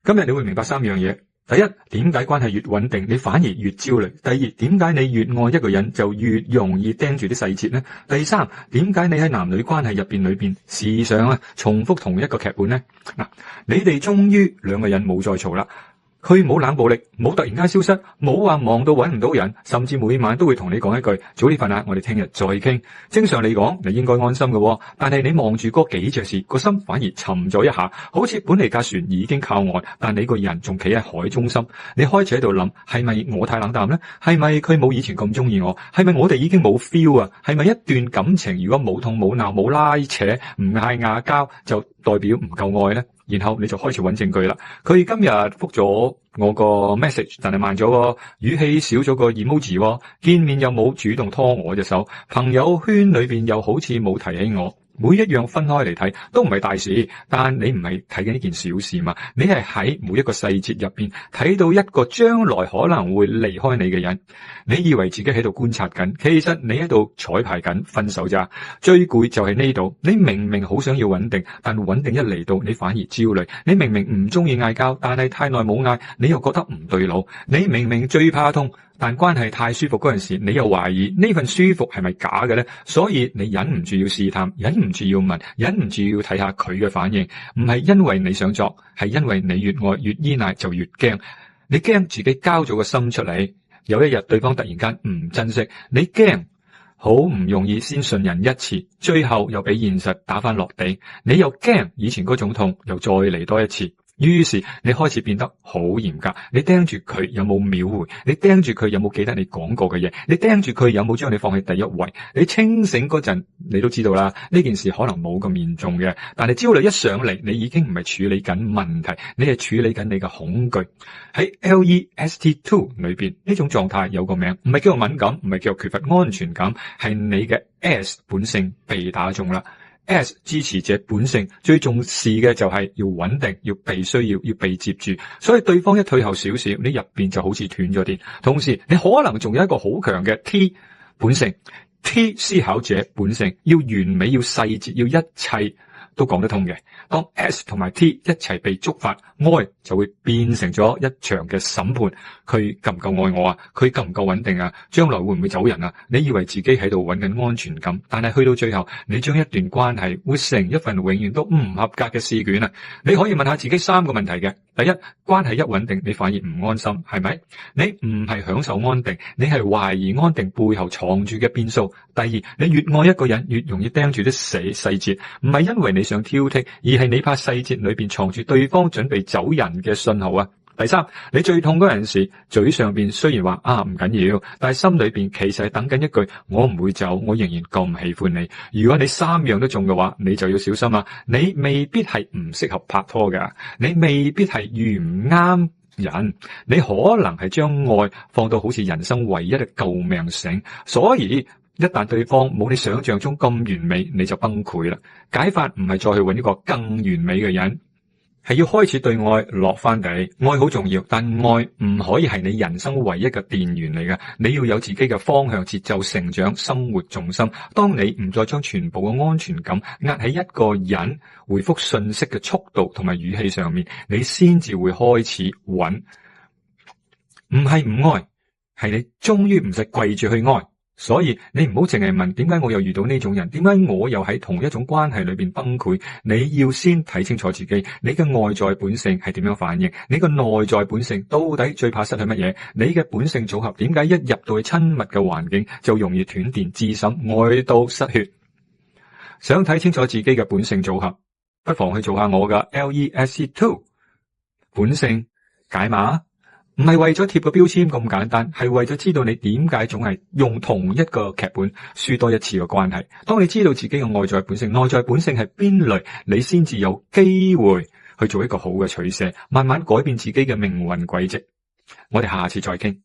今日你會明白3樣嘢。第一，點解關係越穩定，你反而越焦慮？第二，點解你越愛一個人就越容易盯住啲細節呢？第三，點解你喺男女關係裏邊時常重複同一個劇本呢？嗱，你哋終於兩個人冇再嘈啦。佢冇冷暴力，冇突然間消失，冇話忙到搵唔到人，甚至每晚都會同你講一句早啲瞓啦，我哋聽日再傾。正常嚟講，你應該安心嘅，但係你望住嗰幾隻字，個心反而沉咗一下，好似本嚟架船已經靠岸，但你個人仲企喺海中心。你開始喺度諗，係咪我太冷淡呢？係咪佢冇以前咁中意我？係咪我哋已經冇 feel 啊？係咪一段感情如果冇痛冇鬧冇拉扯唔嗌嗌交就代表唔夠愛呢？然後你就開始揾證據啦。佢今日覆咗我個 message， 但係慢咗喎，語氣少咗個 emoji 喎，見面又冇主動拖我隻手，朋友圈裏邊又好似冇提起我。每一樣分開嚟睇都唔係大事，但你唔係睇緊呢件小事嘛？你係喺每一個細節入邊睇到一個將來可能會離開你嘅人。你以為自己喺度觀察緊，其實你喺度彩排緊分手咋。最攰就係呢度，你明明好想要穩定，但穩定一嚟到你反而焦慮。你明明唔中意嗌交，但係太耐冇嗌，你又覺得唔對路。你明明最怕痛，但關係太舒服嗰陣時，你又懷疑呢份舒服係咪假嘅呢？所以你忍唔住要試探，忍唔住要問，忍唔住要睇下佢嘅反應。唔係因為你想作，係因為你越愛越依賴就越驚。你驚自己交咗個心出嚟，有一日對方突然間唔珍惜，你驚好唔容易先信任一次，最後又俾現實打翻落地，你又驚以前嗰種痛又再嚟多一次。於是你開始變得好嚴格，你盯住佢有冇秒回，你盯住佢有冇記得你講過嘅嘢，你盯住佢有冇將你放喺第一位。你清醒嗰陣，你都知道啦，呢件事可能冇咁嚴重嘅，但係焦慮一上嚟，你已經唔係處理緊問題，你係處理緊你嘅恐懼。喺 LEST2 裏邊，呢種狀態有個名，唔係叫做敏感，唔係叫做缺乏安全感，係你嘅 S 本性被打中啦。S 支持者本性最重視嘅就係要穩定，要被需要，要被接住。所以對方一退後少少，你入邊就好似斷咗電。同時你可能仲有一個好強嘅 T 本性， T 思考者本性，要完美，要細節，要一切都講得通嘅。當 S 同埋 T 一齊被觸發，愛就會變成咗一場嘅審判。佢夠唔夠愛我啊？佢夠唔夠穩定啊？將來會唔會走人啊？你以為自己喺度揾緊安全感，但係去到最後，你將一段關係活成一份永遠都唔合格嘅試卷啊！你可以問下自己3個問題嘅。第一，關係一穩定，你反而唔安心，係咪？你唔係享受安定，你係懷疑安定背後藏住嘅變數。第二，你越愛一個人，越容易盯住啲細節，唔係因為你想挑剔，而係你怕細節裏邊藏住對方準備走人嘅信號啊！第三，你最痛嗰陣時，嘴上邊雖然話唔緊要，但係心裏邊其實係等緊一句我唔會走，我仍然咁喜歡你。如果你3樣都中嘅話，你就要小心啦。你未必係唔適合拍拖㗎，你未必係遇唔啱人，你可能係將愛放到好似人生唯一嘅救命繩，所以一旦對方冇你想象中咁完美，你就崩潰啦。解法唔係再去揾一個更完美嘅人，係要開始對愛落翻地。愛好重要，但愛唔可以係你人生唯一嘅電源嚟嘅。你要有自己嘅方向、節奏、成長、生活重心。當你唔再將全部嘅安全感壓喺一個人回覆信息嘅速度同埋語氣上面，你先至會開始揾。唔係唔愛，係你終於唔使跪住去愛。所以你唔好淨係問點解我又遇到呢種人，點解我又喺同一種關係裏邊崩潰。你要先睇清楚自己，你嘅外在本性係點樣反應，你嘅內在本性到底最怕失去乜嘢，你嘅本性組合點解一入到去親密嘅環境就容易斷電自審愛到失血。想睇清楚自己嘅本性組合，不妨去做下我嘅 LEST2 本性解碼。唔係為咗貼個標籤咁簡單，係為咗知道你點解總係用同一個劇本輸多一次嘅關係。當你知道自己嘅外在本性、內在本性係邊類，你先至有機會去做一個好嘅取捨，慢慢改變自己嘅命運軌跡。我哋下次再傾。